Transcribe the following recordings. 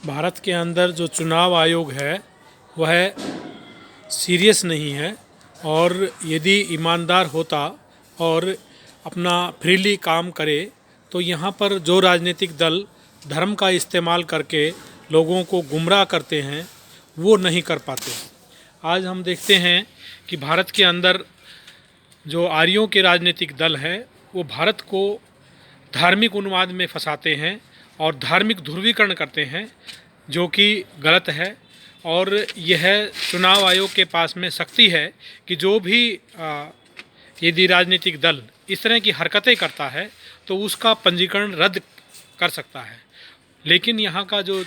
भारत के अंदर जो चुनाव आयोग है वह सीरियस नहीं है। और यदि ईमानदार होता और अपना फ्रीली काम करे तो यहाँ पर जो राजनीतिक दल धर्म का इस्तेमाल करके लोगों को गुमराह करते हैं वो नहीं कर पाते। आज हम देखते हैं कि भारत के अंदर जो आर्यों के राजनीतिक दल हैं वो भारत को धार्मिक उन्माद में फंसाते हैं और धार्मिक ध्रुवीकरण करते हैं, जो कि गलत है। और यह चुनाव आयोग के पास में शक्ति है कि जो भी यदि राजनीतिक दल इस तरह की हरकतें करता है तो उसका पंजीकरण रद्द कर सकता है। लेकिन यहाँ का जो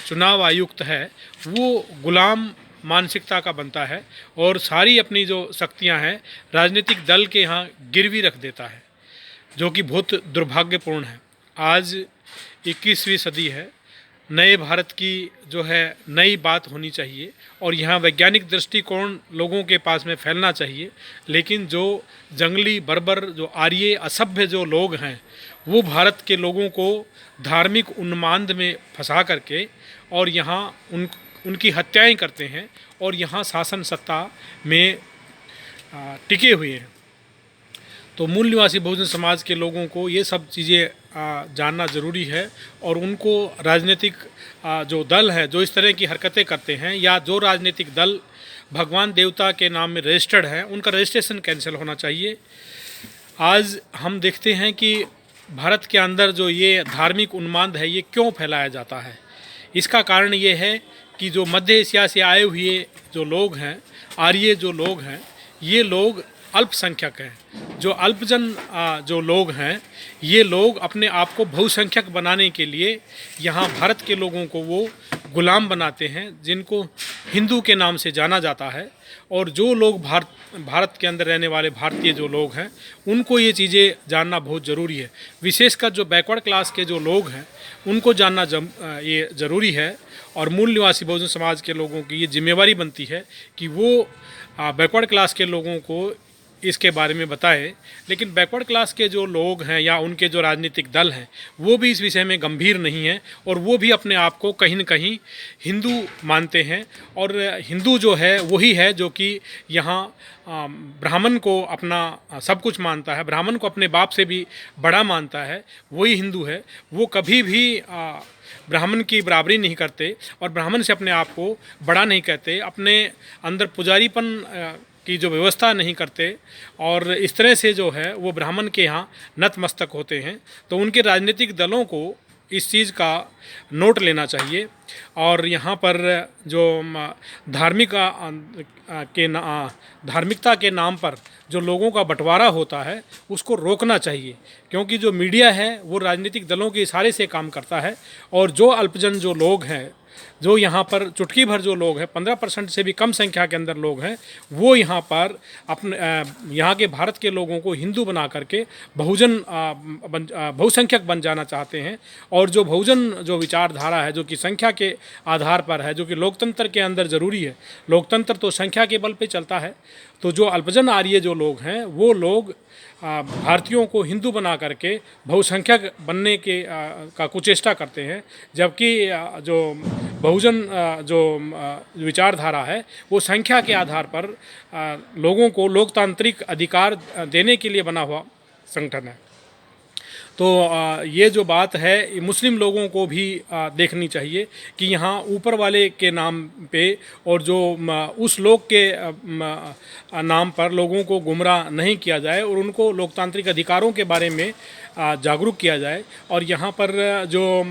चुनाव आयुक्त है वो गुलाम मानसिकता का बनता है और सारी अपनी जो शक्तियाँ हैं राजनीतिक दल के यहाँ गिरवी रख देता है, जो कि बहुत दुर्भाग्यपूर्ण है। आज 21वीं सदी है, नए भारत की जो है नई बात होनी चाहिए और यहाँ वैज्ञानिक दृष्टिकोण लोगों के पास में फैलना चाहिए। लेकिन जो जंगली बर्बर जो आर्य असभ्य जो लोग हैं वो भारत के लोगों को धार्मिक उन्माद में फंसा करके और यहाँ उनकी हत्याएं करते हैं और यहाँ शासन सत्ता में टिके हुए हैं। तो मूल निवासी बहुजन समाज के लोगों को ये सब चीज़ें जानना ज़रूरी है और उनको राजनीतिक जो दल है जो इस तरह की हरकतें करते हैं या जो राजनीतिक दल भगवान देवता के नाम में रजिस्टर्ड है उनका रजिस्ट्रेशन कैंसिल होना चाहिए। आज हम देखते हैं कि भारत के अंदर जो ये धार्मिक उन्माद है ये क्यों फैलाया जाता है। इसका कारण ये है कि जो मध्य एशिया से आए हुए जो लोग हैं, आर्य जो लोग हैं, ये लोग अल्पसंख्यक हैं। जो अल्पजन जो लोग हैं ये लोग अपने आप को बहुसंख्यक बनाने के लिए यहाँ भारत के लोगों को वो गुलाम बनाते हैं, जिनको हिंदू के नाम से जाना जाता है। और जो लोग भारत के अंदर रहने वाले भारतीय जो लोग हैं उनको ये चीज़ें जानना बहुत ज़रूरी है। विशेषकर जो बैकवर्ड क्लास के जो लोग हैं उनको जानना ये ज़रूरी है। और मूल निवासी बहुजन समाज के लोगों की ये जिम्मेवारी बनती है कि वो बैकवर्ड क्लास के लोगों को इसके बारे में बताएं। लेकिन बैकवर्ड क्लास के जो लोग हैं या उनके जो राजनीतिक दल हैं वो भी इस विषय में गंभीर नहीं हैं और वो भी अपने आप को कहीं न कहीं हिंदू मानते हैं। और हिंदू जो है वही है जो कि यहाँ ब्राह्मण को अपना सब कुछ मानता है, ब्राह्मण को अपने बाप से भी बड़ा मानता है, वही हिंदू है। वो कभी भी ब्राह्मण की बराबरी नहीं करते और ब्राह्मण से अपने आप को बड़ा नहीं कहते, अपने अंदर पुजारीपन की जो व्यवस्था नहीं करते और इस तरह से जो है वो ब्राह्मण के यहाँ नतमस्तक होते हैं। तो उनके राजनीतिक दलों को इस चीज़ का नोट लेना चाहिए और यहाँ पर जो धार्मिकता के नाम पर जो लोगों का बंटवारा होता है उसको रोकना चाहिए, क्योंकि जो मीडिया है वो राजनीतिक दलों के इशारे से काम करता है। और जो अल्पजन जो लोग हैं, जो यहाँ पर चुटकी भर जो लोग हैं, 15% से भी कम संख्या के अंदर लोग हैं, वो यहाँ पर अपने यहाँ के भारत के लोगों को हिंदू बना करके बहुसंख्यक बन जाना चाहते हैं। और जो बहुजन जो विचारधारा है जो कि संख्या के आधार पर है, जो कि लोकतंत्र के अंदर ज़रूरी है, लोकतंत्र तो संख्या के बल पे चलता है। तो जो अल्पजन आर्य जो लोग हैं वो लोग भारतीयों को हिंदू बना करके बहुसंख्यक बनने के का कुचेष्टा करते हैं, जबकि जो बहुजन जो विचारधारा है वो संख्या के आधार पर लोगों को लोकतांत्रिक अधिकार देने के लिए बना हुआ संगठन है। तो ये जो बात है ये मुस्लिम लोगों को भी देखनी चाहिए कि यहाँ ऊपर वाले के नाम पे और जो उस लोग के नाम पर लोगों को गुमराह नहीं किया जाए और उनको लोकतांत्रिक अधिकारों के बारे में जागरूक किया जाए। और यहाँ पर जो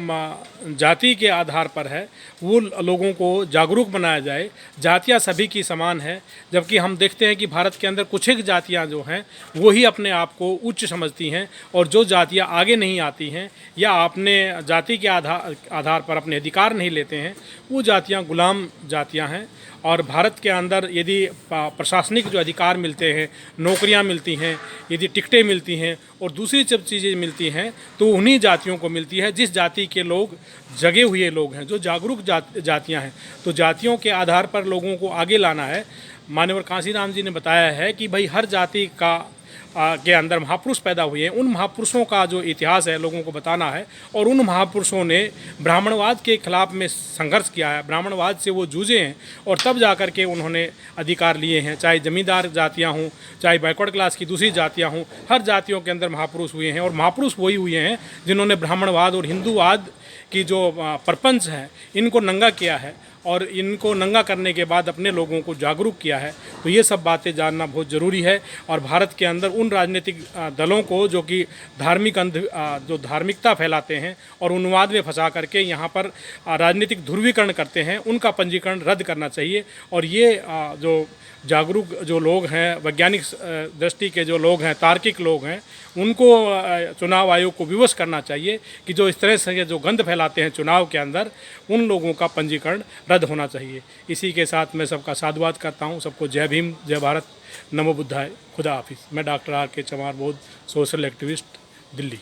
जाति के आधार पर है वो लोगों को जागरूक बनाया जाए। जातियाँ सभी की समान है, जबकि हम देखते हैं कि भारत के अंदर कुछ एक जातियाँ जो हैं वो ही अपने आप को उच्च समझती हैं और जो जातियाँ आगे नहीं आती हैं या अपने जाति के आधार पर अपने अधिकार नहीं लेते हैं वो जातियाँ गुलाम जातियाँ हैं। और भारत के अंदर यदि प्रशासनिक जो अधिकार मिलते हैं, नौकरियां मिलती हैं, यदि टिकटें मिलती हैं और दूसरी जब चीज़ें मिलती हैं तो उन्हीं जातियों को मिलती है जिस जाति के लोग जगे हुए लोग हैं, जो जागरूक जातियां हैं। तो जातियों के आधार पर लोगों को आगे लाना है। माननीय कांशीराम जी ने बताया है कि भाई हर जाति का के अंदर महापुरुष पैदा हुए हैं, उन महापुरुषों का जो इतिहास है लोगों को बताना है। और उन महापुरुषों ने ब्राह्मणवाद के खिलाफ में संघर्ष किया है, ब्राह्मणवाद से वो जूझे हैं और तब जा कर के उन्होंने अधिकार लिए हैं। चाहे ज़मींदार जातियाँ हों, चाहे बैकवर्ड क्लास की दूसरी जातियाँ हों, हर जातियों के अंदर महापुरुष हुए हैं। और महापुरुष वही हुए हैं जिन्होंने ब्राह्मणवाद और हिंदूवाद की जो प्रपंच है इनको नंगा किया है और इनको नंगा करने के बाद अपने लोगों को जागरूक किया है। तो ये सब बातें जानना बहुत ज़रूरी है। और भारत के अंदर उन राजनीतिक दलों को जो कि जो धार्मिकता फैलाते हैं और उन्माद में फंसा करके यहाँ पर राजनीतिक ध्रुवीकरण करते हैं, उनका पंजीकरण रद्द करना चाहिए। और ये जो जागरूक जो लोग हैं, वैज्ञानिक दृष्टि के जो लोग हैं, तार्किक लोग हैं, उनको चुनाव आयोग को विवश करना चाहिए कि जो इस तरह से जो गंद फैलाते हैं चुनाव के अंदर, उन लोगों का पंजीकरण रद्द होना चाहिए। इसी के साथ मैं सबका साधुवाद करता हूँ। सबको जय भीम, जय भारत, नमो बुद्धाय, खुदा हाफिज़। मैं डॉक्टर आर के चमार बोध, सोशल एक्टिविस्ट, दिल्ली।